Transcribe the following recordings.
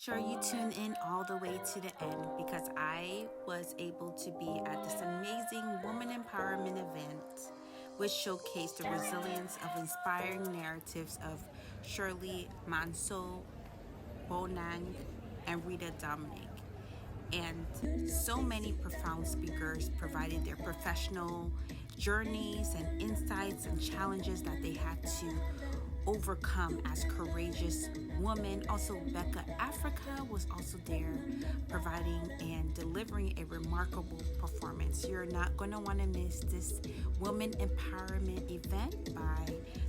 Sure, you tune in all the way to the end because I was able to be at this amazing woman empowerment event, which showcased the resilience of inspiring narratives of Shirley Manso Bonang and Rita Dominic. And so many profound speakers provided their professional journeys and insights and challenges that they had to overcome as courageous women. Also, Beccafrica was also there providing and delivering a remarkable performance. You're not going to want to miss this women empowerment event by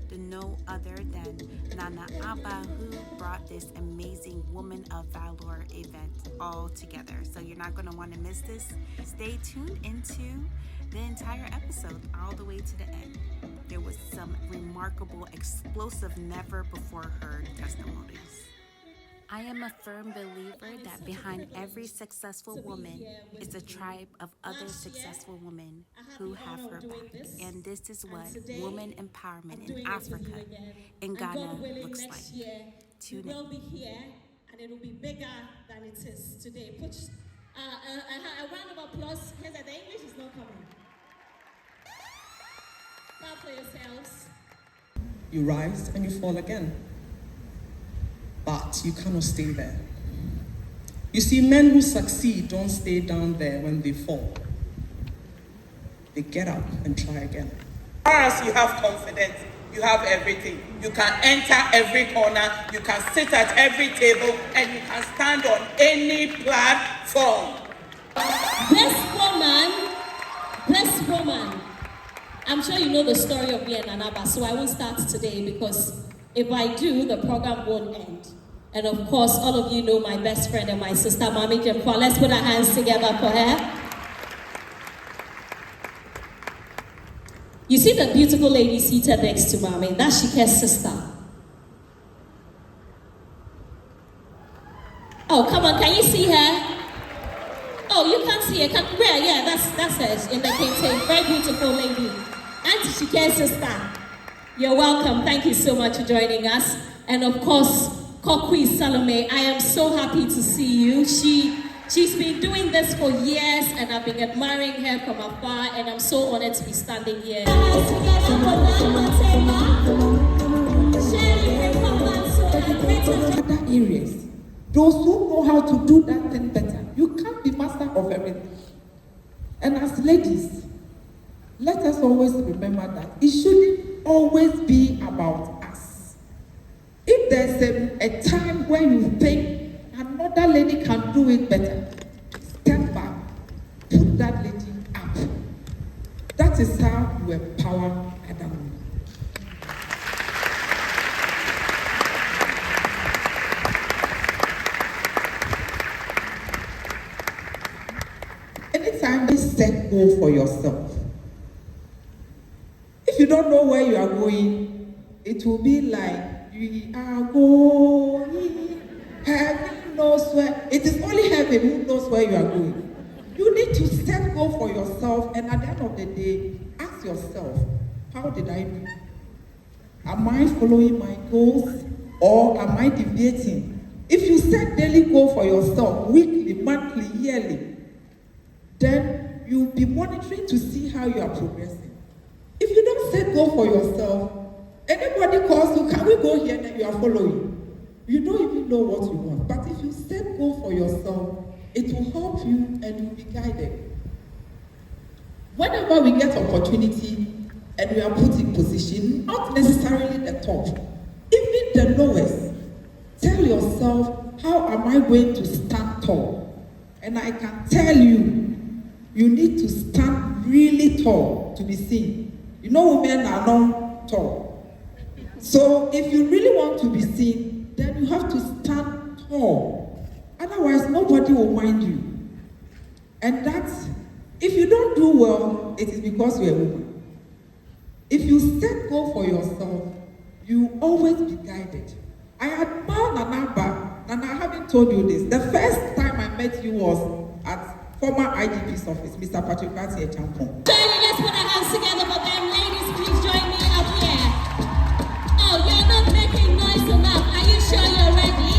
the no other than Nana Abba, who brought this amazing Woman of Valour event all together. So you're not going to want to miss this. Stay tuned into the entire episode all the way to the end. There was some remarkable, explosive, never before heard testimonies. I am a firm believer that behind every successful woman is a tribe of other successful women who have her back. And this is what woman empowerment in Africa, in Ghana, looks like. Tune in. It will be here, and it will be bigger than it is today. Put a round of applause. Here's that the English is not coming. Clap for yourselves. You rise and you fall again. But you cannot stay there. You see, men who succeed don't stay down there when they fall. They get up and try again. As far as you have confidence, you have everything. You can enter every corner, you can sit at every table, and you can stand on any platform. Bless woman. I'm sure you know the story of me and Anaba, so I won't start today because if I do, the program won't end. And of course, all of you know my best friend and my sister, Mami Jemfa. Let's put our hands together for her. You see the beautiful lady seated next to Mami? That's Shike's sister. Oh, come on, can you see her? Oh, you can't see her. Yeah, that's her in the kente. Very beautiful lady. Auntie Shike's sister. You're welcome. Thank you so much for joining us. And of course, Kokwi Salome, I am so happy to see you. She's been doing this for years, and I've been admiring her from afar, and I'm so honored to be standing here. Other areas, those who know how to do that thing better, you can't be master of everything. And as ladies, let us always remember that it shouldn't always be about us. If there's a time where you think another lady can do it better, step back, put that lady up. That is how you empower other women. Anytime you set goal for yourself, if you don't know where you are going, it will be like, we are going, heaven knows where. It is only heaven who knows where you are going. You need to set goal for yourself, and at the end of the day, ask yourself, how did I do? Am I following my goals, or am I deviating? If you set daily goal for yourself, weekly, monthly, yearly, then you'll be monitoring to see how you are progressing. If you don't set goal for yourself, anybody calls you, can we go here, and you are following. You don't even know what you want. But if you set goal for yourself, it will help you and you'll be guided. Whenever we get opportunity and we are put in position, not necessarily the top, even the lowest, tell yourself, how am I going to stand tall? And I can tell you, you need to stand really tall to be seen. You know, women are not tall. So if you really want to be seen, then you have to stand tall. Otherwise, nobody will mind you. And that's, if you don't do well, it is because you're a woman. If you set goal for yourself, you always be guided. I admire Nana, and I haven't told you this. The first time I met you was at former IGP's office, Mr. Patrick Batie Champon. Let's put our hands together for them. Ladies, please join me up here. Oh, you're not making noise enough. Are you sure you're ready?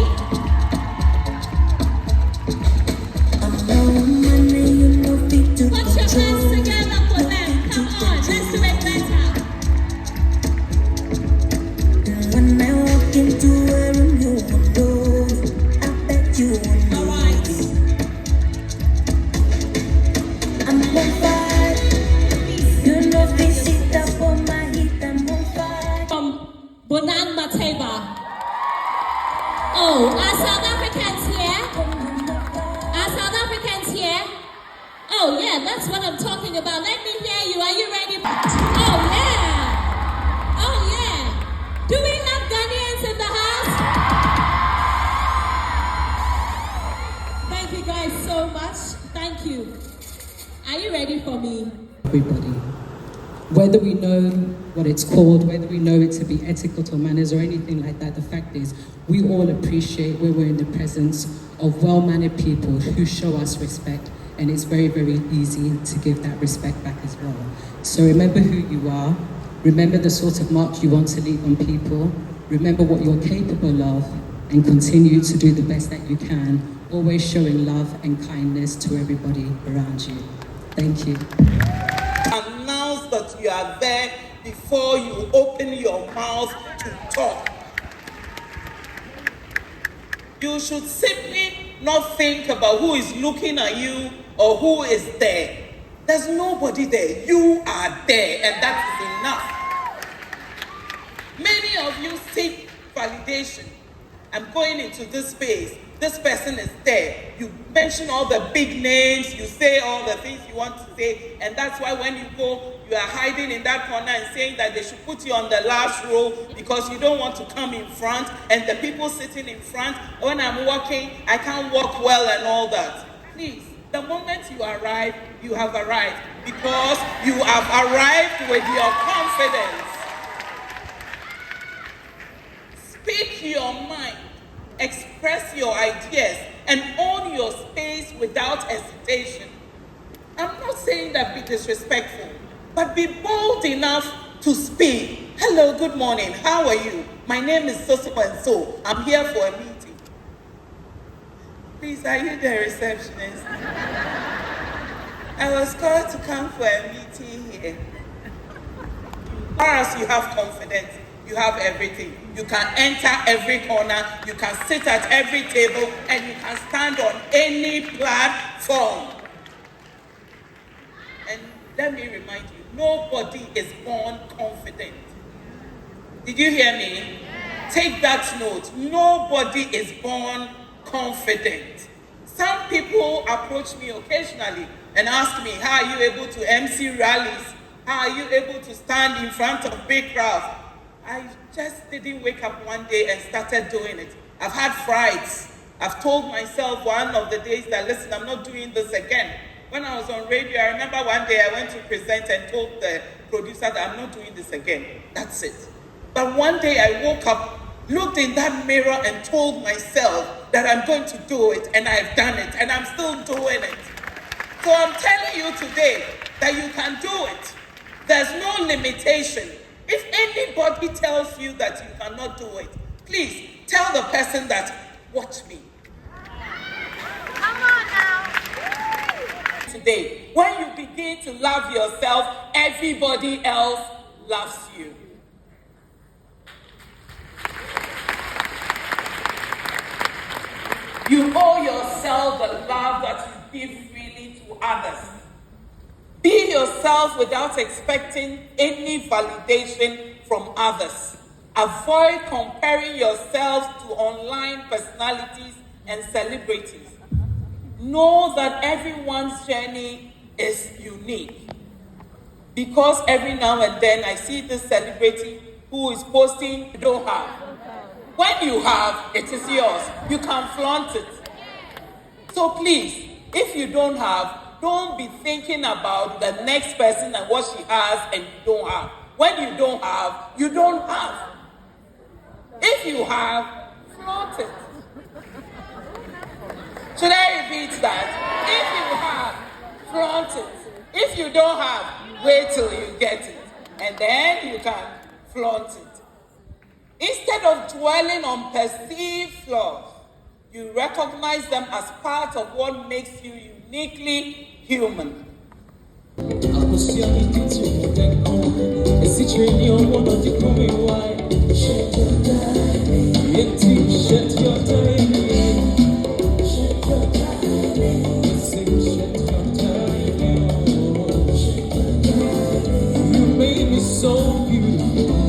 so much. Thank you. Are you ready for me? Everybody, whether we know what it's called, whether we know it to be etiquette or manners or anything like that, the fact is we all appreciate when we're in the presence of well-mannered people who show us respect, and it's very, very easy to give that respect back as well. So remember who you are, remember the sort of mark you want to leave on people, remember what you're capable of, and continue to do the best that you can, always showing love and kindness to everybody around you. Thank you. Announce that you are there before you open your mouth to talk. You should simply not think about who is looking at you or who is there. There's nobody there. You are there, and that is enough. Many of you seek validation. I'm going into this space. This person is there. You mention all the big names, you say all the things you want to say, and that's why when you go, you are hiding in that corner and saying that they should put you on the last row because you don't want to come in front, and the people sitting in front, when I'm walking, I can't walk well and all that. Please, the moment you arrive, you have arrived because you have arrived with your confidence. Speak your mind. Express your ideas and own your space without hesitation. I'm not saying that be disrespectful, but be bold enough to speak. Hello, good morning. How are you? My name is so and so. I'm here for a meeting. Please, are you the receptionist? I was called to come for a meeting here. As far as you have confidence, you have everything. You can enter every corner, you can sit at every table, and you can stand on any platform. And let me remind you, nobody is born confident. Did you hear me? Take that note. Nobody is born confident. Some people approach me occasionally and ask me, how are you able to MC rallies? How are you able to stand in front of big crowds? I just didn't wake up one day and started doing it. I've had frights. I've told myself one of the days that, listen, I'm not doing this again. When I was on radio, I remember one day I went to present and told the producer that I'm not doing this again. That's it. But one day I woke up, looked in that mirror and told myself that I'm going to do it, and I've done it, and I'm still doing it. So I'm telling you today that you can do it. There's no limitation. If anybody tells you that you cannot do it, please tell the person that, watch me. Come on now. Today, when you begin to love yourself, everybody else loves you. You owe yourself the love that you give freely to others. Be yourself without expecting any validation from others. Avoid comparing yourself to online personalities and celebrities. Know that everyone's journey is unique. Because every now and then I see this celebrity who is posting you don't have. When you have, it is yours. You can flaunt it. So please, if you don't have, don't be thinking about the next person and what she has and you don't have. When you don't have, you don't have. If you have, flaunt it. Should I repeat that? If you have, flaunt it. If you don't have, wait till you get it. And then you can flaunt it. Instead of dwelling on perceived flaws, you recognize them as part of what makes you uniquely human. You made me so beautiful.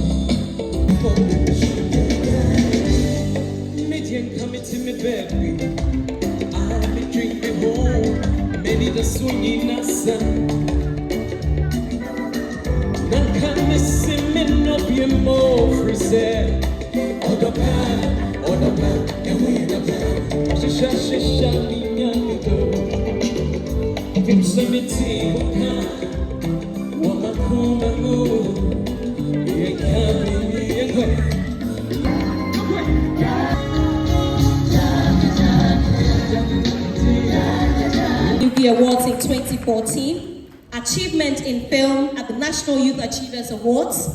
Coming to me, baby. I've been drinking home. Many the swinging sun. None can miss him in no be more free said. On the pan, and we the pan. Shisha, Awards in 2014, Achievement in Film at the National Youth Achievers Awards,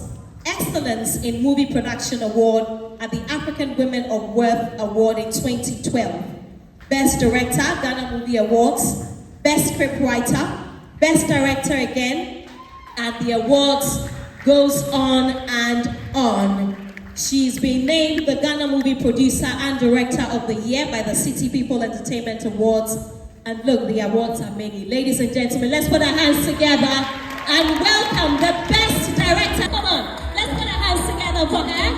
Excellence in Movie Production Award at the African Women of Worth Award in 2012, Best Director, Ghana Movie Awards, Best Scriptwriter, Best Director again, and the awards goes on and on. She's been named the Ghana Movie Producer and Director of the Year by the City People Entertainment Awards. And look, the awards are many. Ladies and gentlemen, let's put our hands together and welcome the Best Director. Come on, let's put our hands together for her.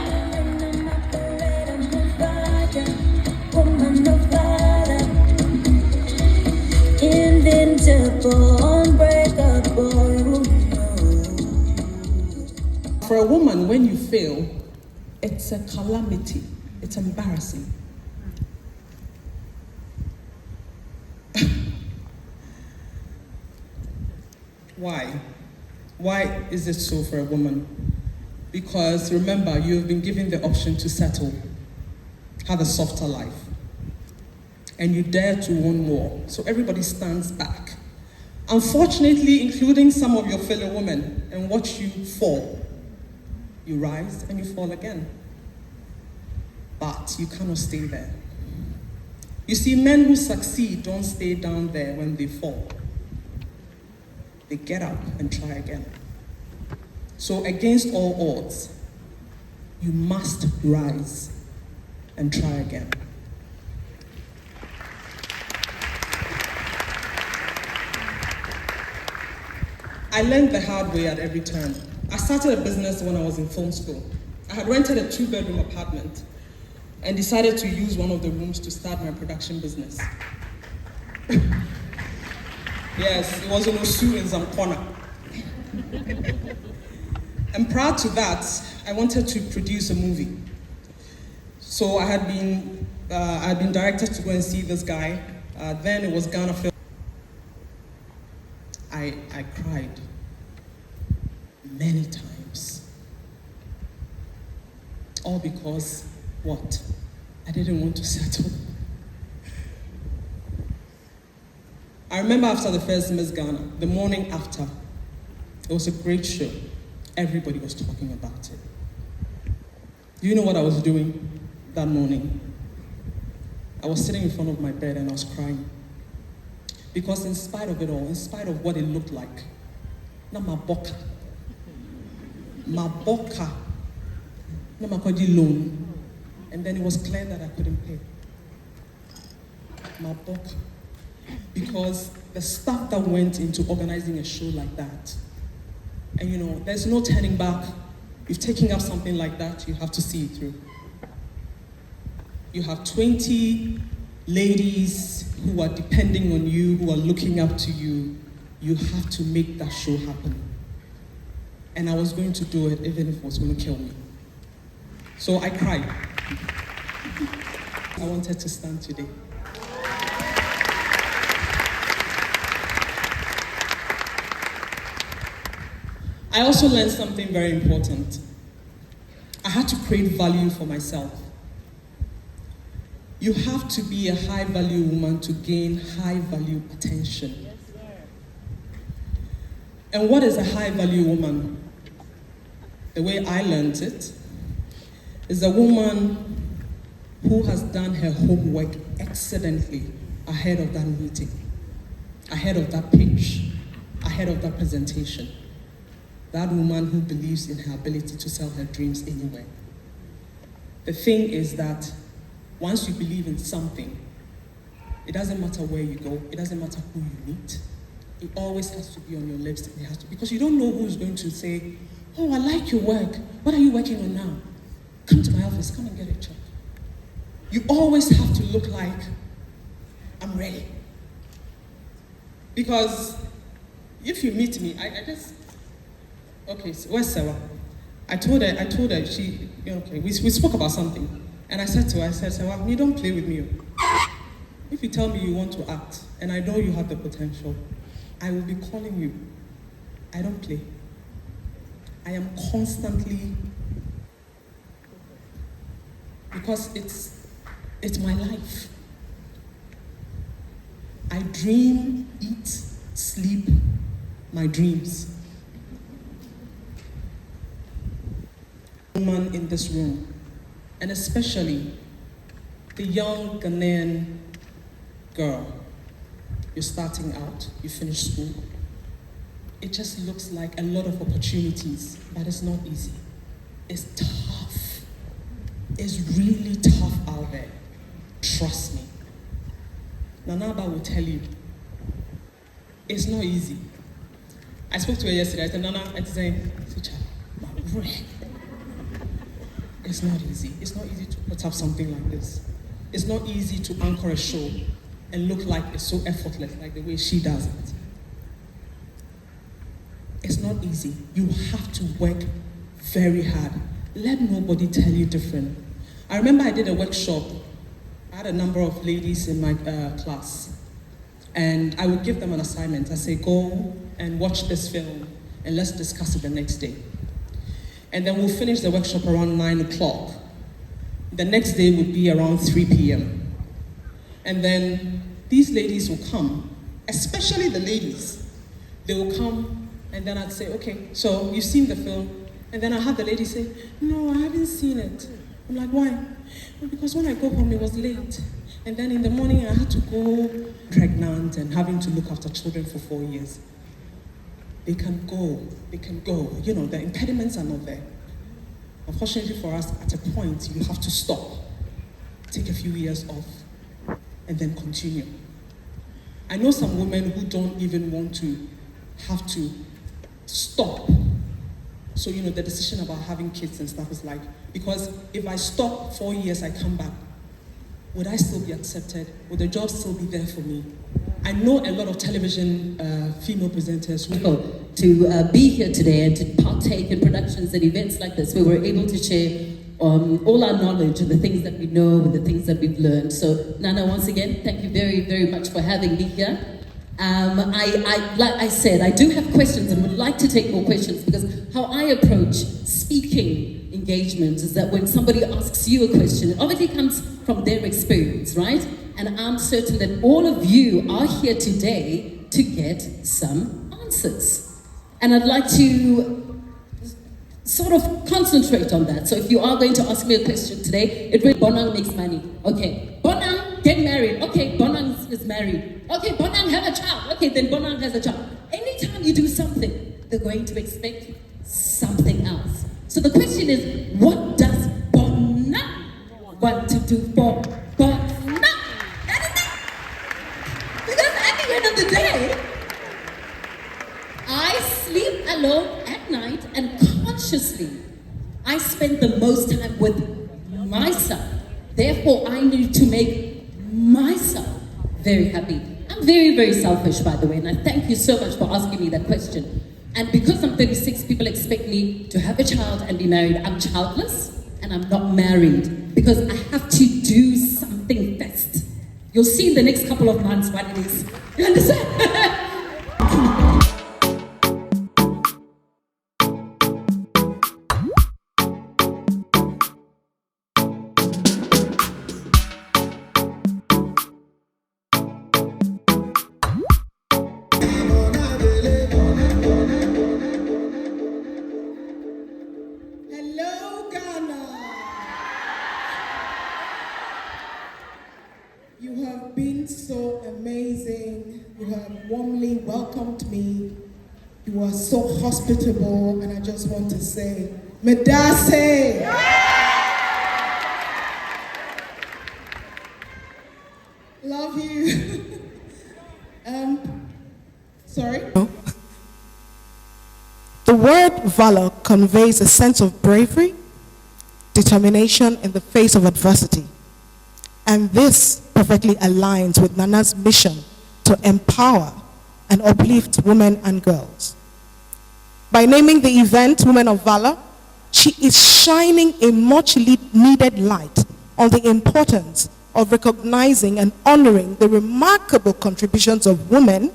Invincible, unbreakable. For a woman, when you fail, it's a calamity. It's embarrassing. Why? Why is it so for a woman? Because remember, you have been given the option to settle, have a softer life, and you dare to want more. So everybody stands back. Unfortunately, including some of your fellow women, and watch you fall. You rise and you fall again. But you cannot stay there. You see, men who succeed don't stay down there when they fall. They get up and try again. So against all odds, you must rise and try again. I learned the hard way at every turn. I started a business when I was in film school. I had rented a 2-bedroom apartment and decided to use one of the rooms to start my production business. Yes, it was in Osu in Zamkwana. And prior to that, I wanted to produce a movie. So I had been directed to go and see this guy. Then it was Ghana Film. I cried many times. All because, what? I didn't want to settle. I remember after the first Miss Ghana, the morning after, it was a great show. Everybody was talking about it. Do you know what I was doing that morning? I was sitting in front of my bed and I was crying. Because in spite of it all, in spite of what it looked like, na maboka, na makodi loan, and then it was clear that I couldn't pay. Maboka. Because the stuff that went into organizing a show like that, and you know, there's no turning back. If taking up something like that, you have to see it through. You have 20 ladies who are depending on you, who are looking up to you. You have to make that show happen. And I was going to do it even if it was going to kill me. So I cried. I wanted to stand today. I also learned something very important. I had to create value for myself. You have to be a high-value woman to gain high-value attention. Yes, sir. And what is a high-value woman? The way I learned it is a woman who has done her homework excellently ahead of that meeting, ahead of that pitch, ahead of that presentation. That woman who believes in her ability to sell her dreams anywhere. The thing is that once you believe in something, it doesn't matter where you go, it doesn't matter who you meet. It always has to be on your lips. It has to, because you don't know who's going to say, oh, I like your work. What are you working on now? Come to my office, come and get a job. You always have to look like, I'm ready. Because if you meet me, I just, okay, so where's Sarah? I told her, she, okay, we spoke about something. And I said to her, Sarah, you don't play with me. If if you tell me you want to act, and I know you have the potential, I will be calling you. I don't play. I am constantly, because it's my life. I dream, eat, sleep my dreams. Woman in this room, and especially the young Ghanaian girl, you're starting out, you finish school. It just looks like a lot of opportunities, but it's not easy. It's tough. It's really tough out there. Trust me. Nanaba will tell you, it's not easy. I spoke to her yesterday. I said, Nana, it's not easy. It's not easy to put up something like this. It's not easy to anchor a show and look like it's so effortless, like the way she does it. It's not easy. You have to work very hard. Let nobody tell you different. I remember I did a workshop. I had a number of ladies in my class, and I would give them an assignment. I say, go and watch this film, and let's discuss it the next day. And then we'll finish the workshop around 9 o'clock. The next day would be around 3 p.m. And then these ladies will come, especially the ladies. They will come, and then I'd say, okay, so you've seen the film? And then I have the lady say, no, I haven't seen it. I'm like, why? Well, because when I go home, it was late. And then in the morning, I had to go pregnant and having to look after children for 4 years. They can go. You know, the impediments are not there. Unfortunately for us, at a point, you have to stop, take a few years off, and then continue. I know some women who don't even want to have to stop. So, you know, the decision about having kids and stuff is like, because if I stop 4 years, I come back, would I still be accepted? Would the job still be there for me? I know a lot of television female presenters who to be here today and to partake in productions and events like this, where we're able to share all our knowledge and the things that we know and the things that we've learned. So, Nana, once again, thank you very, very much for having me here. Like I said, I do have questions and would like to take more questions, because how I approach speaking engagements is that when somebody asks you a question, it obviously comes from their experience, right? And I'm certain that all of you are here today to get some answers. And I'd like to sort of concentrate on that. So if you are going to ask me a question today, it will be Bonang makes money. Okay, Bonang get married. Okay, Bonang is married. Okay, Bonang have a child. Okay, then Bonang has a child. Anytime you do something, they're going to expect something else. So the question is, what does Bonang want to do for Bonang? Because at the end of the day, I sleep alone at night, and consciously, I spend the most time with myself. Therefore, I need to make myself very happy. I'm very, very selfish, by the way, and I thank you so much for asking me that question. And because I'm 36, people expect me to have a child and be married. I'm childless, and I'm not married, because I have to do something first. You'll see in the next couple of months what it is. You understand? You have been so amazing. You have warmly welcomed me. You are so hospitable, and I just want to say, Medase! Love you. Sorry? The word valor conveys a sense of bravery, determination in the face of adversity. And this perfectly aligns with Nana's mission to empower and uplift women and girls. By naming the event Women of Valor, she is shining a much needed light on the importance of recognizing and honoring the remarkable contributions of women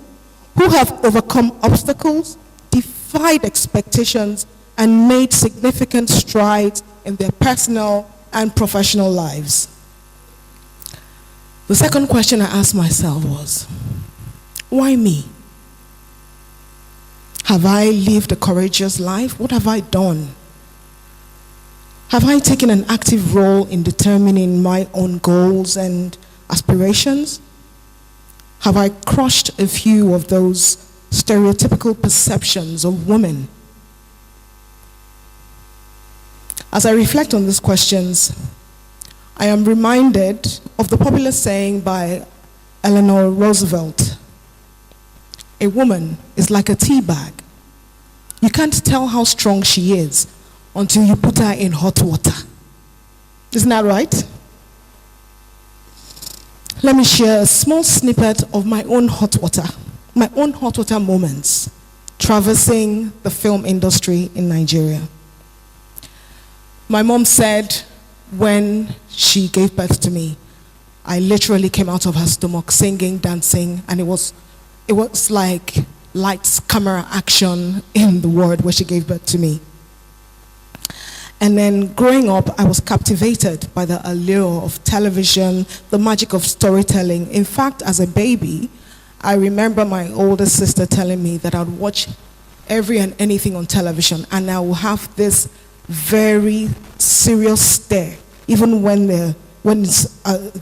who have overcome obstacles, defied expectations, and made significant strides in their personal and professional lives. The second question I asked myself was, why me? Have I lived a courageous life? What have I done? Have I taken an active role in determining my own goals and aspirations? Have I crushed a few of those stereotypical perceptions of women? As I reflect on these questions, I am reminded of the popular saying by Eleanor Roosevelt, "A woman is like a tea bag. You can't tell how strong she is until you put her in hot water." Isn't that right? Let me share a small snippet of my own hot water moments traversing the film industry in Nigeria. My mom said when she gave birth to me, I literally came out of her stomach singing, dancing, and it was like lights, camera, action in the word where she gave birth to me. And then growing up, I was captivated by the allure of television, the magic of storytelling. In fact, as a baby, I remember my older sister telling me that I'd watch every and anything on television, and I will have this very serious stare, even when they're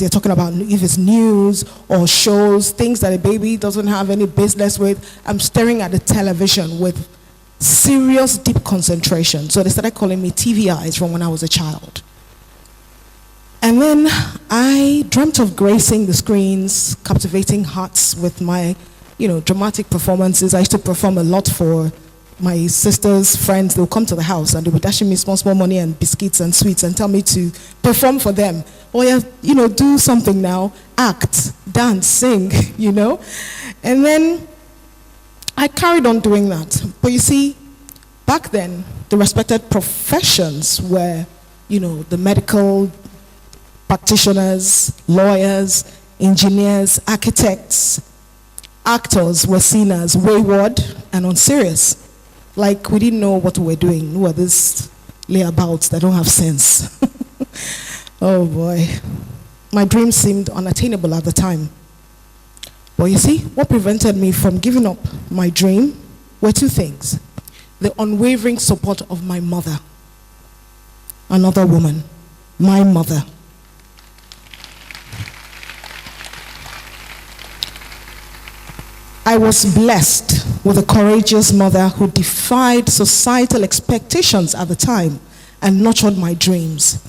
talking about if it's news or shows, things that a baby doesn't have any business with. I'm staring at the television with serious, deep concentration. So they started calling me TV eyes from when I was a child. And then I dreamt of gracing the screens, captivating hearts with my, dramatic performances. I used to perform a lot for my sister's friends. They would come to the house and they would dash me small money and biscuits and sweets and tell me to perform for them. Or, do something now, act, dance, sing, And then I carried on doing that. But you see, back then, the respected professions were, the medical practitioners, lawyers, engineers, architects. Actors were seen as wayward and unserious. Like we didn't know what we were doing. Who are these layabouts that don't have sense? Oh boy. My dreams seemed unattainable at the time. But you see, what prevented me from giving up my dream were two things. The unwavering support of my mother. Another woman. My mother. I was blessed with a courageous mother who defied societal expectations at the time and nurtured my dreams.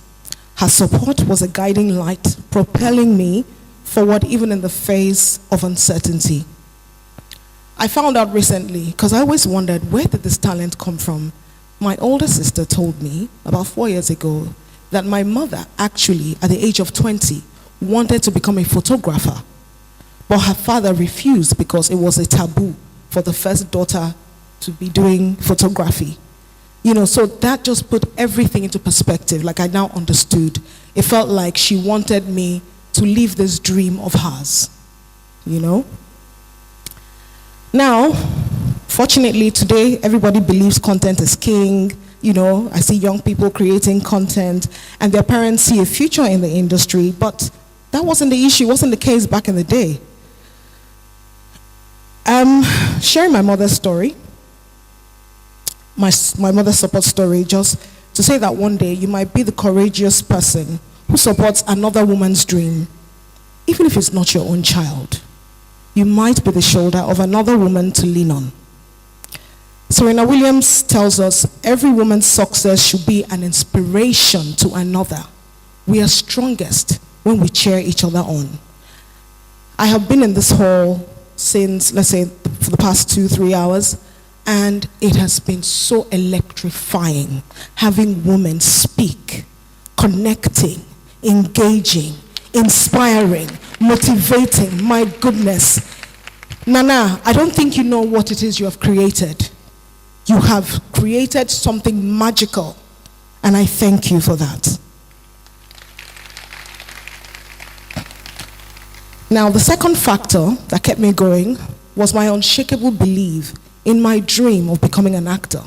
Her support was a guiding light, propelling me forward even in the face of uncertainty. I found out recently, because I always wondered, where did this talent come from? My older sister told me about 4 years ago that my mother actually, at the age of 20, wanted to become a photographer. But her father refused because it was a taboo for the first daughter to be doing photography. So that just put everything into perspective, like I now understood. It felt like she wanted me to live this dream of hers, Now, fortunately today, everybody believes content is king. I see young people creating content and their parents see a future in the industry, but that wasn't the issue, wasn't the case back in the day. Sharing my mother's story, my mother's support story, just to say that one day you might be the courageous person who supports another woman's dream, even if it's not your own child. You might be the shoulder of another woman to lean on. Serena Williams tells us every woman's success should be an inspiration to another. We are strongest when we cheer each other on. I have been in this hall since, let's say, for the past 2-3 hours, and it has been so electrifying having women speak, connecting, engaging, inspiring, motivating. My goodness. Nana, I don't think you know what it is you have created. You have created something magical, and I thank you for that. Now, the second factor that kept me going was my unshakable belief in my dream of becoming an actor.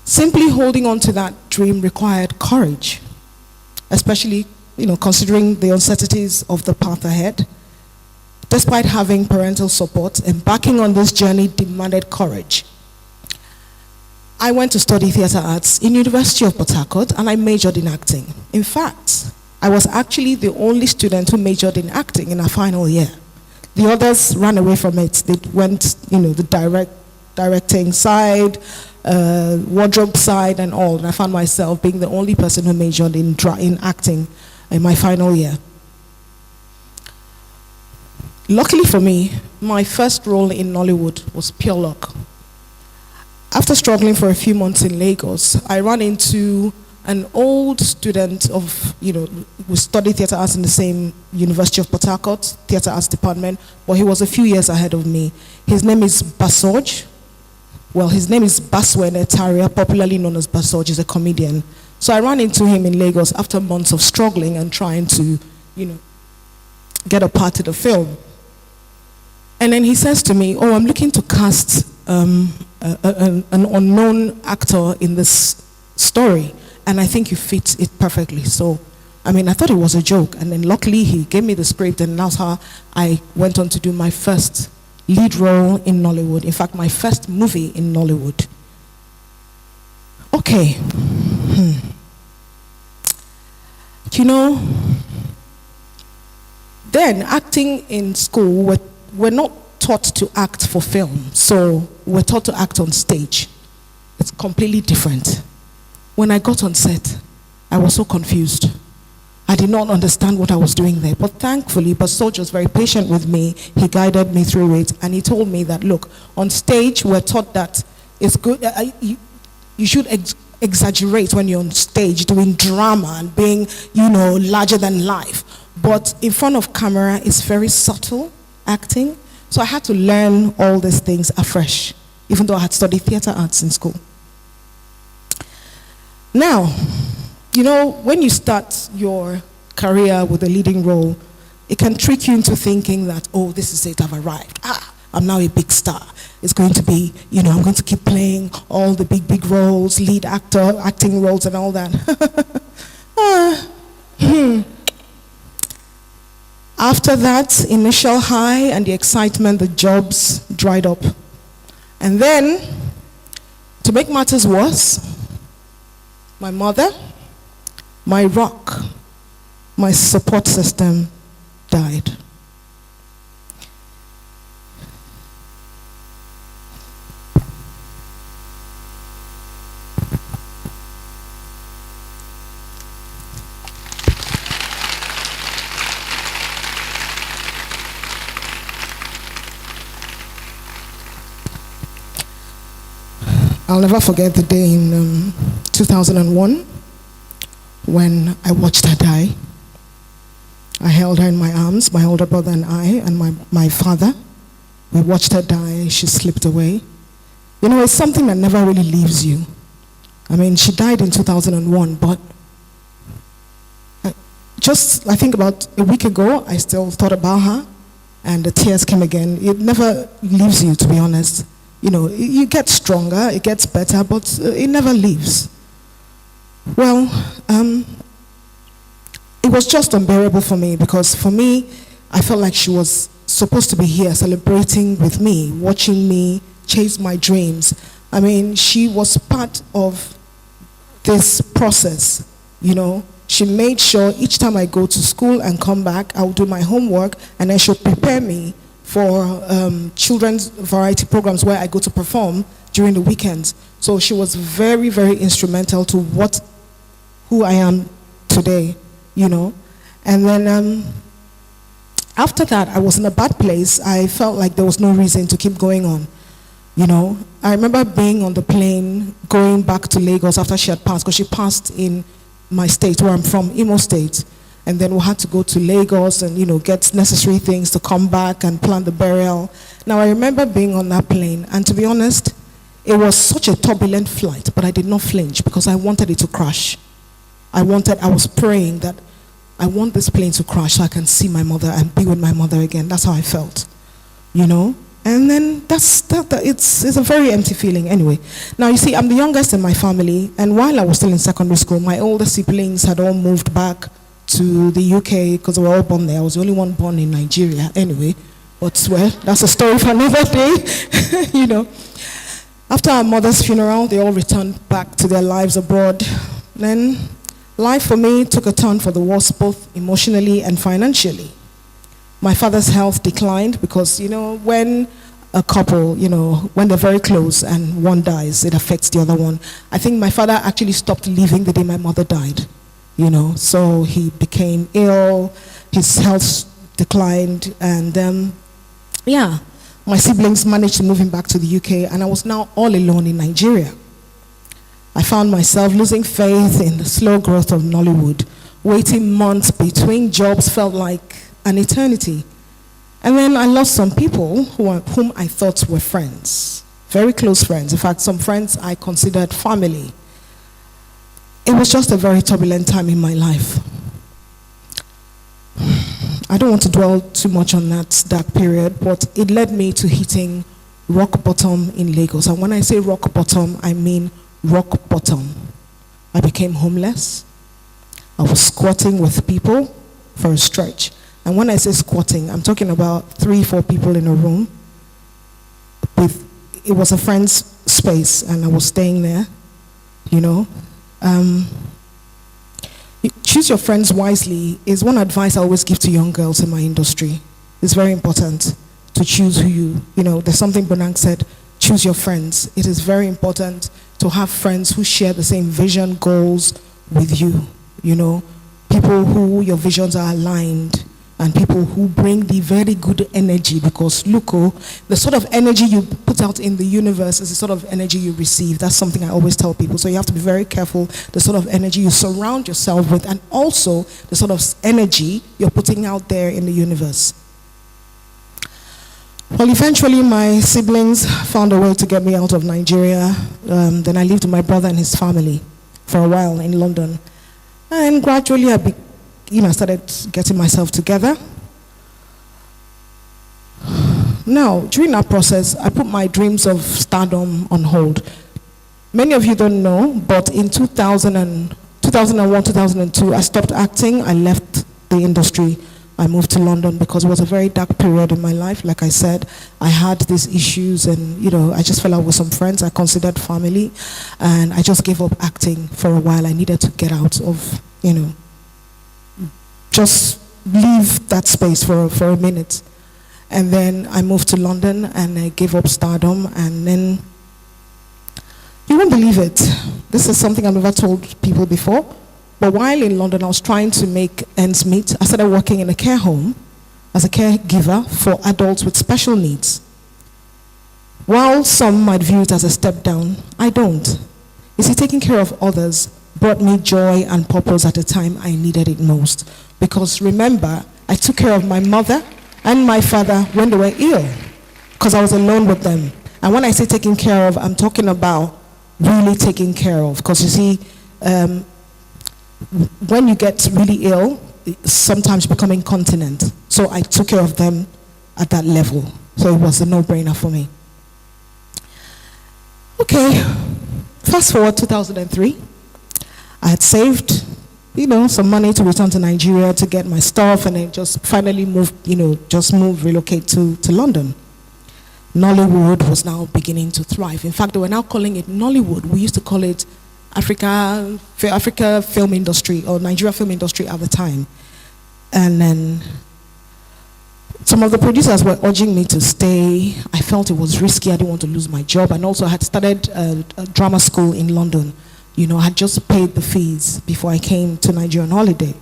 Simply holding on to that dream required courage, especially, considering the uncertainties of the path ahead. Despite having parental support, embarking on this journey demanded courage. I went to study theatre arts in University of Port Harcourt, and I majored in acting. In fact, I was actually the only student who majored in acting in our final year. The others ran away from it. They went, the directing side, wardrobe side and all. And I found myself being the only person who majored in acting in my final year. Luckily for me, my first role in Nollywood was pure luck. After struggling for a few months in Lagos, I ran into an old student of, we studied theatre arts in the same University of Port Harcourt, theatre arts department, but he was a few years ahead of me. His name is Basoj. Well, his name is Baswene Taria, popularly known as Basoj. He's a comedian. So I ran into him in Lagos after months of struggling and trying to, get a part in the film. And then he says to me, I'm looking to cast an unknown actor in this story, and I think you fit it perfectly. So, I thought it was a joke, and then luckily he gave me the script, and that's how I went on to do my first lead role in Nollywood. In fact, my first movie in Nollywood. Okay. Then acting in school, we're not taught to act for film, so we're taught to act on stage. It's completely different. When I got on set, I was so confused. I did not understand what I was doing there, but thankfully, Basoj was very patient with me. He guided me through it, and he told me that, look, on stage, we're taught that it's good, you should exaggerate when you're on stage doing drama and being, larger than life. But in front of camera, it's very subtle acting. So I had to learn all these things afresh, even though I had studied theatre arts in school. Now, when you start your career with a leading role, it can trick you into thinking that, this is it, I've arrived. I'm now a big star. It's going to be, I'm going to keep playing all the big roles, lead actor, acting roles and all that. After that initial high and the excitement, the jobs dried up. And then, to make matters worse, my mother, my rock, my support system died. I'll never forget the day in 2001 when I watched her die. I held her in my arms, my older brother and I, and my father. We watched her die. She slipped away. It's something that never really leaves you. She died in 2001, but I think about a week ago, I still thought about her, and the tears came again. It never leaves you, to be honest. You get stronger, it gets better, but it never leaves. Well, it was just unbearable for me, because for me, I felt like she was supposed to be here celebrating with me, watching me chase my dreams. She was part of this process, She made sure each time I go to school and come back, I would do my homework, and then she'll prepare me for children's variety programs where I go to perform during the weekends. So she was very, very instrumental to who I am today, And then after that, I was in a bad place. I felt like there was no reason to keep going on, I remember being on the plane, going back to Lagos after she had passed, because she passed in my state, where I'm from, Imo State. And then we had to go to Lagos and, get necessary things to come back and plan the burial. Now, I remember being on that plane, and to be honest, it was such a turbulent flight, but I did not flinch because I wanted it to crash. I was praying that I want this plane to crash so I can see my mother and be with my mother again. That's how I felt, you know. And then it's a very empty feeling anyway. Now, you see, I'm the youngest in my family, and while I was still in secondary school, my older siblings had all moved back to the UK because they were all born there. I was the only one born in Nigeria anyway. But, well, that's a story for another day, you know. After our mother's funeral, they all returned back to their lives abroad. Then life for me took a turn for the worse, both emotionally and financially. My father's health declined because, you know, when a couple, you know, when they're very close and one dies, it affects the other one. I think my father actually stopped living the day my mother died, you know. So he became ill, his health declined, and yeah, my siblings managed to move him back to the UK, and I was now all alone in Nigeria. I found myself losing faith in the slow growth of Nollywood. Waiting months between jobs felt like an eternity. And then I lost some people whom I thought were friends, very close friends. In fact, some friends I considered family. It was just a very turbulent time in my life. I don't want to dwell too much on that dark period, but it led me to hitting rock bottom in Lagos. And when I say rock bottom, I mean rock bottom. I became homeless. I was squatting with people for a stretch. And when I say squatting, I'm talking about 3-4 people in a room. It was a friend's space, and I was staying there, you know. Choose your friends wisely is one advice I always give to young girls in my industry. It's very important to choose who you know, there's something Bonang said, choose your friends. It is very important to have friends who share the same vision, goals with you, you know. People who your visions are aligned, and people who bring the very good energy, because look, the sort of energy you put out in the universe is the sort of energy you receive. That's something I always tell people. So you have to be very careful the sort of energy you surround yourself with, and also the sort of energy you're putting out there in the universe. Well, eventually my siblings found a way to get me out of Nigeria. Then I lived with my brother and his family for a while in London. And gradually I started getting myself together. Now, during that process, I put my dreams of stardom on hold. Many of you don't know, but in 2001, 2002, I stopped acting. I left the industry. I moved to London because it was a very dark period in my life. Like I said, I had these issues, and, you know, I just fell out with some friends I considered family, and I just gave up acting for a while. I needed to get out of, you know, just leave that space for a minute. And then I moved to London and I gave up stardom, and then, you won't believe it, this is something I've never told people before, but while in London I was trying to make ends meet. I started working in a care home as a caregiver for adults with special needs. While some might view it as a step down, I don't. You see, taking care of others brought me joy and purpose at a time I needed it most. Because remember, I took care of my mother and my father when they were ill, because I was alone with them. And when I say taking care of, I'm talking about really taking care of. Because you see, when you get really ill, sometimes you become incontinent. So I took care of them at that level. So it was a no-brainer for me. Okay, fast forward 2003. I had saved, you know, some money to return to Nigeria to get my stuff, and then just finally moved, relocate to London. Nollywood was now beginning to thrive. In fact, they were now calling it Nollywood. We used to call it Africa film industry, or Nigeria film industry at the time. And then some of the producers were urging me to stay. I felt it was risky. I didn't want to lose my job. And also I had started a drama school in London. You know, I had just paid the fees before I came to Nigeria on holiday.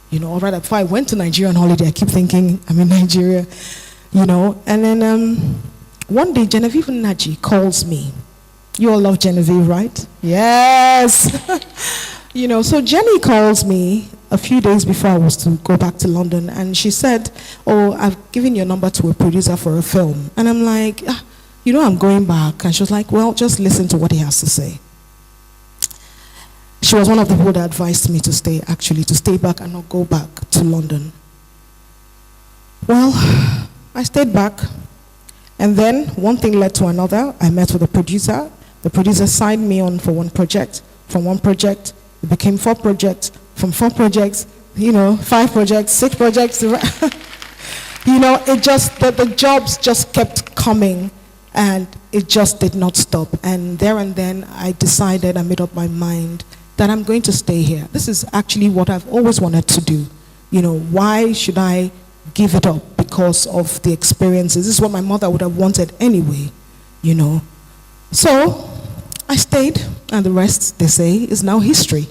You know, or rather, before I went to Nigeria on holiday, I keep thinking I'm in Nigeria, you know. And then one day, Genevieve Naji calls me. You all love Genevieve, right? Yes. You know, so Jenny calls me a few days before I was to go back to London, and she said, oh, I've given your number to a producer for a film. And I'm like, you know, I'm going back. And she was like, well, just listen to what he has to say. She was one of the people that advised me to stay, actually, to stay back and not go back to London. Well, I stayed back, and then one thing led to another. I met with a producer. The producer signed me on for one project. From one project, it became 4 projects. From 4 projects, 5 projects, 6 projects. It just, the jobs just kept coming, and it just did not stop. And there and then, I decided, I made up my mind that I'm going to stay here. This is actually what I've always wanted to do. Why should I give it up because of the experiences? This is what my mother would have wanted anyway, So I stayed, and the rest, they say, is now history.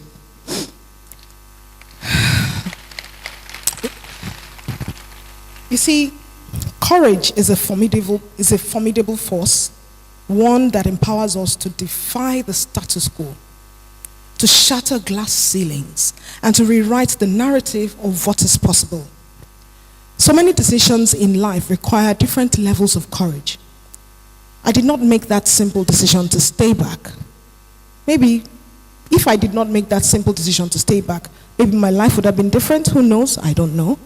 You see, courage is a formidable force, one that empowers us to defy the status quo, to shatter glass ceilings, and to rewrite the narrative of what is possible. So many decisions in life require different levels of courage. I did not make that simple decision to stay back. Maybe if I did not make that simple decision to stay back, maybe my life would have been different. Who knows? I don't know.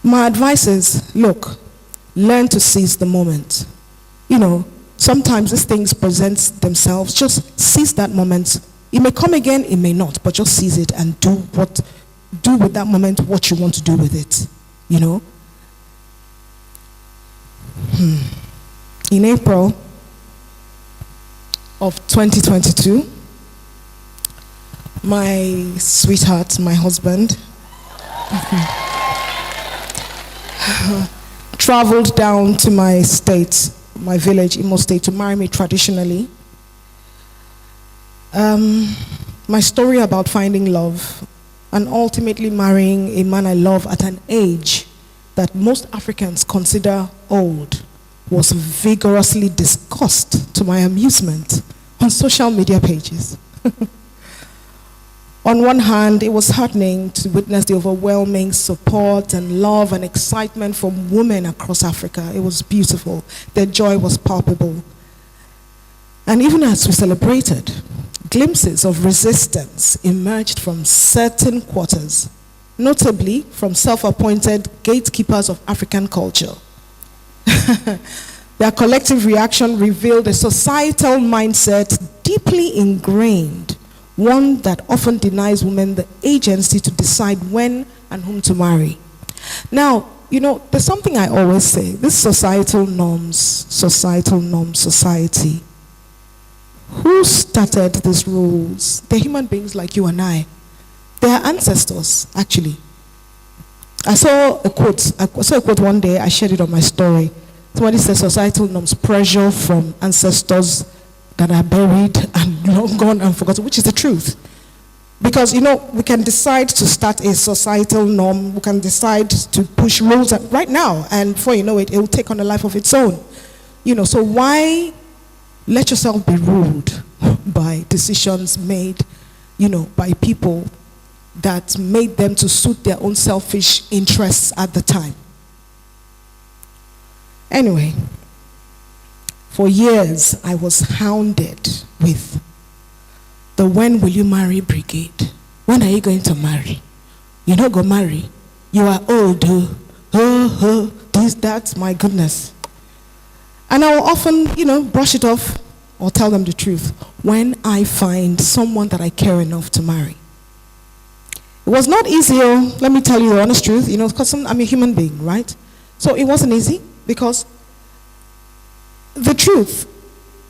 My advice is, look, learn to seize the moment. Sometimes these things present themselves. Just seize that moment. It may come again, it may not, but just seize it and do with that moment what you want to do with it. In April of 2022, my sweetheart, my husband, traveled down to my state, my village, Imo State, to marry me traditionally. My story about finding love and ultimately marrying a man I love at an age that most Africans consider old was vigorously discussed, to my amusement, on social media pages. On one hand, it was heartening to witness the overwhelming support and love and excitement from women across Africa. It was beautiful. Their joy was palpable. And even as we celebrated, glimpses of resistance emerged from certain quarters, notably from self-appointed gatekeepers of African culture. Their collective reaction revealed a societal mindset deeply ingrained, one that often denies women the agency to decide when and whom to marry. Now, there's something I always say, this society. Who started these rules? They're human beings like you and I. They are ancestors, actually. I saw a quote one day, I shared it on my story. Somebody said societal norms, pressure from ancestors that are buried and long gone and forgotten, which is the truth. Because, we can decide to start a societal norm, we can decide to push rules right now, and before you know it, it will take on a life of its own. So why let yourself be ruled by decisions made, by people that made them to suit their own selfish interests at the time? Anyway, for years I was hounded with the "when will you marry" brigade. When are you going to marry? You don't go marry. You are old. This, that, my goodness. And I will often, brush it off or tell them the truth when I find someone that I care enough to marry. It was not easy, let me tell you the honest truth, because I'm a human being, right? So it wasn't easy, because the truth,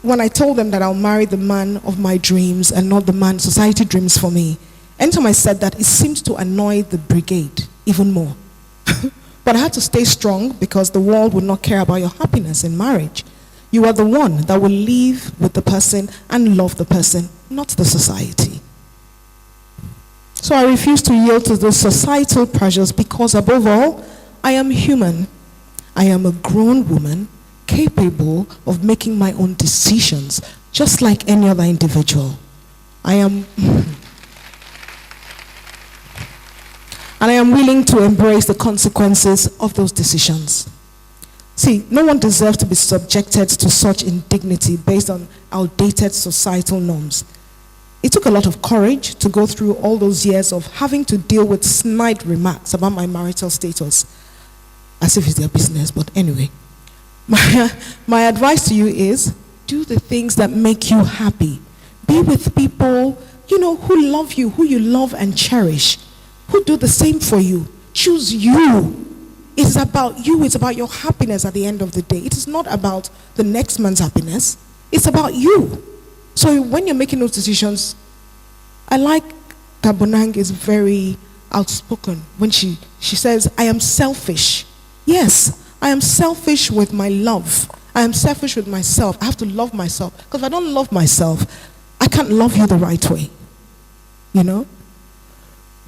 when I told them that I'll marry the man of my dreams and not the man society dreams for me, anytime I said that, it seemed to annoy the brigade even more. But I had to stay strong, because the world would not care about your happiness in marriage. You are the one that will live with the person and love the person, not the society. So I refuse to yield to those societal pressures, because above all, I am human. I am a grown woman capable of making my own decisions, just like any other individual. And I am willing to embrace the consequences of those decisions. See, no one deserves to be subjected to such indignity based on outdated societal norms. it took a lot of courage to go through all those years of having to deal with snide remarks about my marital status, as if it's their business. But anyway, my advice to you is, do the things that make you happy. Be with people, who love you, who you love and cherish, who do the same for you. Choose you. It's about you. It's about your happiness at the end of the day. It is not about the next man's happiness. It's about you. So when you're making those decisions, I like that Bonang is very outspoken when she says, I am selfish. Yes, I am selfish with my love. I am selfish with myself. I have to love myself. Because if I don't love myself, I can't love you the right way.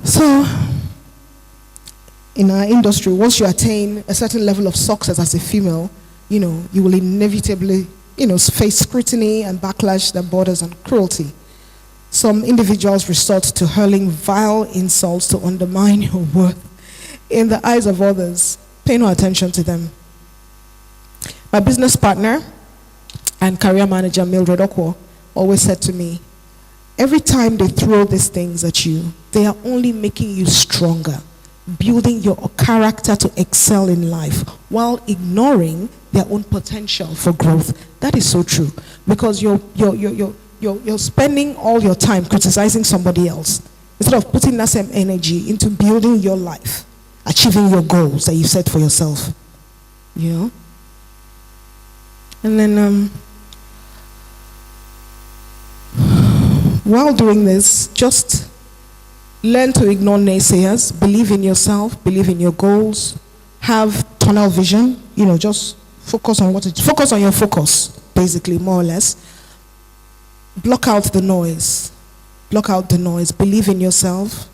So, in our industry, once you attain a certain level of success as a female, you will inevitably, face scrutiny and backlash that borders on cruelty. Some individuals resort to hurling vile insults to undermine your worth in the eyes of others. Pay no attention to them. My business partner and career manager, Mildred Okwo, always said to me, every time they throw these things at you, they are only making you stronger, building your character to excel in life while ignoring their own potential for growth. That is so true, because you're spending all your time criticizing somebody else instead of putting that same energy into building your life, achieving your goals that you set for yourself. And then while doing this, just learn to ignore naysayers, believe in yourself, believe in your goals, have tunnel vision, just focus on focus on your focus, basically, more or less. Block out the noise. Block out the noise. Believe in yourself.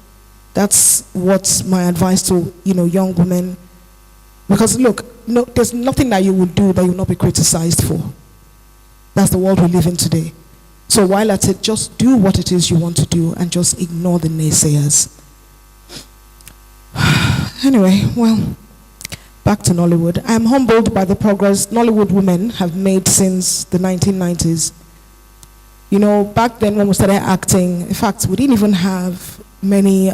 That's what's my advice to, young women. Because look, there's nothing that you will do that you will not be criticized for. That's the world we live in today. So while at it, just do what it is you want to do and just ignore the naysayers. Anyway, well, back to Nollywood. I'm humbled by the progress Nollywood women have made since the 1990s. Back then when we started acting, in fact, we didn't even have many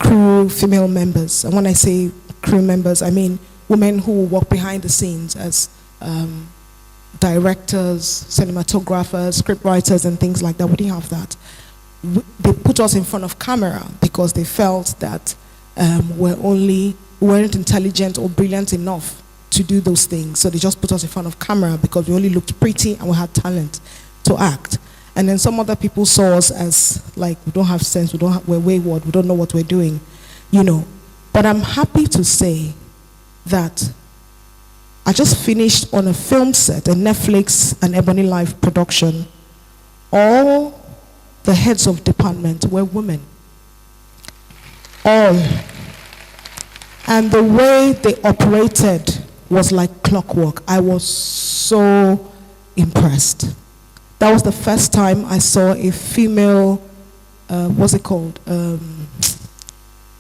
crew female members. And when I say crew members, I mean women who work behind the scenes as directors, cinematographers, scriptwriters, and things like that. We didn't have that. They put us in front of camera because they felt that we weren't intelligent or brilliant enough to do those things. So they just put us in front of camera because we only looked pretty and we had talent to act. And then some other people saw us as like, we don't have sense, we're wayward, we don't know what we're doing, But I'm happy to say that I just finished on a film set, a Netflix and Ebony Life production. All the heads of department were women. All. And the way they operated was like clockwork. I was so impressed. That was the first time I saw a female, what's it called?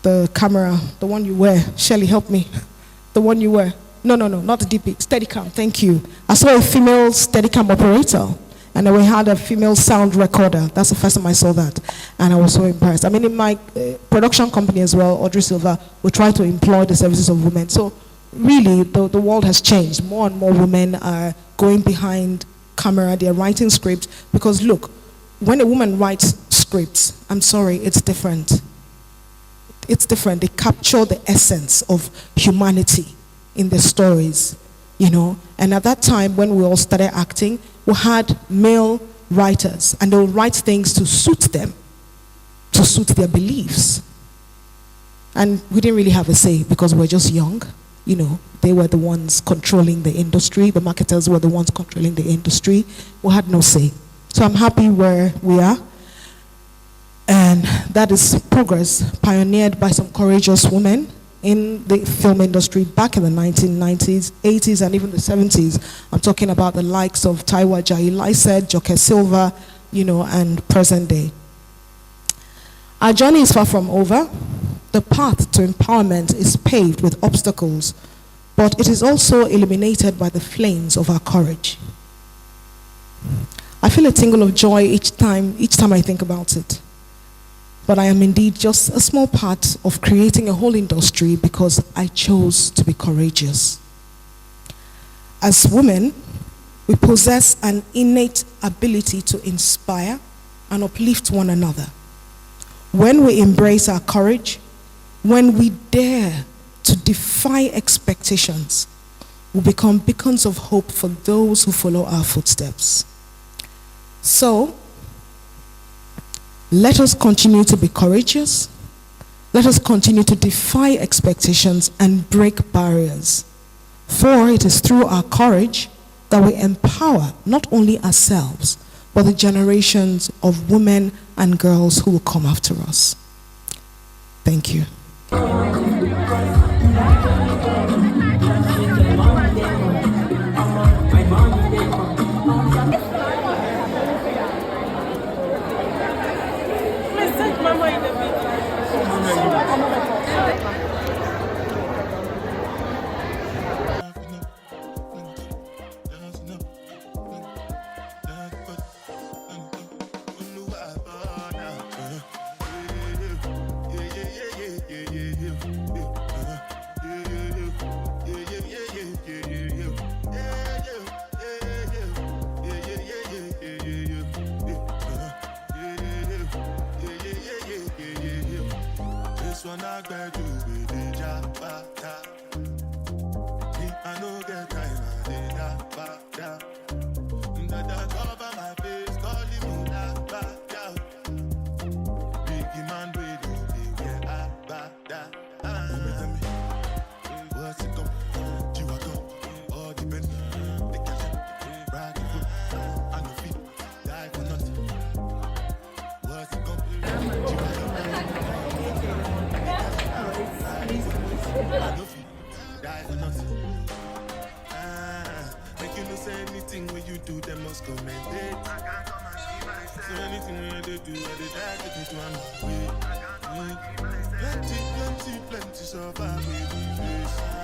The camera, the one you wear. Shirley, help me. The one you wear. No, not the DP. Steadicam, thank you. I saw a female Steadicam operator, and then we had a female sound recorder. That's the first time I saw that, and I was so impressed. I mean, in my production company as well, Audrey Silva, we try to employ the services of women. So really, the world has changed. More and more women are going behind camera, they're writing scripts, because look, when a woman writes scripts, I'm sorry, it's different. It's different. They capture the essence of humanity in the stories, And at that time, when we all started acting, we had male writers, and they would write things to suit them, to suit their beliefs. And we didn't really have a say because we were just young. They were the ones controlling the industry. The marketers were the ones controlling the industry. We had no say. So I'm happy where we are. And that is progress pioneered by some courageous women in the film industry back in the 1990s, 80s, and even the 70s. I'm talking about the likes of Taiwa Ajayi Lycett, Joke Silva, and present day. Our journey is far from over. The path to empowerment is paved with obstacles, but it is also illuminated by the flames of our courage. I feel a tingle of joy each time I think about it. But I am indeed just a small part of creating a whole industry because I chose to be courageous. As women, we possess an innate ability to inspire and uplift one another. When we embrace our courage, when we dare to defy expectations, we become beacons of hope for those who follow our footsteps. So, let us continue to be courageous. Let us continue to defy expectations and break barriers. For it is through our courage that we empower not only ourselves, but the generations of women and girls who will come after us. Thank you.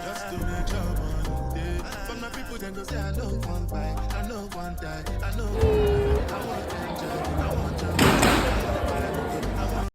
Just to make your money. But my people then go say I know one buy, I know one die, I know.